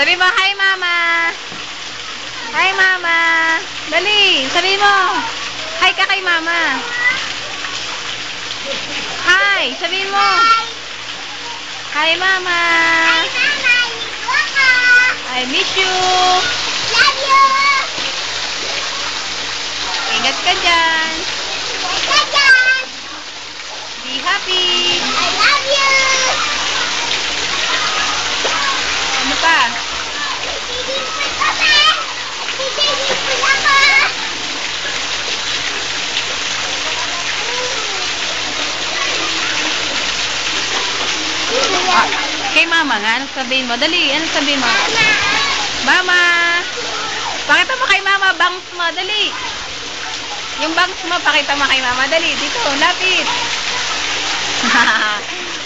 Sabi mo, hi mama. Hi mama. Dali, sabi mo. Hi ka kay mama. Hi, sabi mo. Hi mama. I miss you. Love you. Ingat ka dyan. Be happy. I love you. Ano pa? Ah, kay mama nga, ano sabihin mo? Dali, ano sabihin mo? Mama! Pakita mo kay mama, bangs mo, dali! Yung bangs mo, pakita mo kay mama, dali, dito, lapit!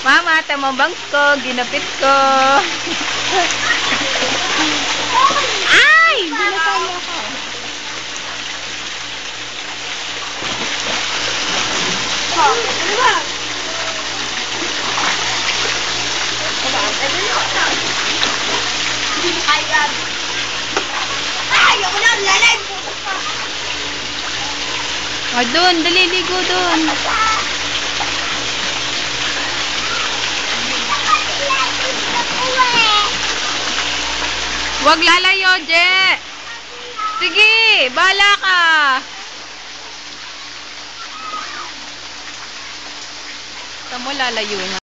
Mama, tama bangs ko, ginapit ko! Ay! Dinasali ako! Ay, ako na, lalay po. O, dun, dali, ligo dun. Huwag lalayo, Je! Sige, bahala ka! Tamo lalayo na.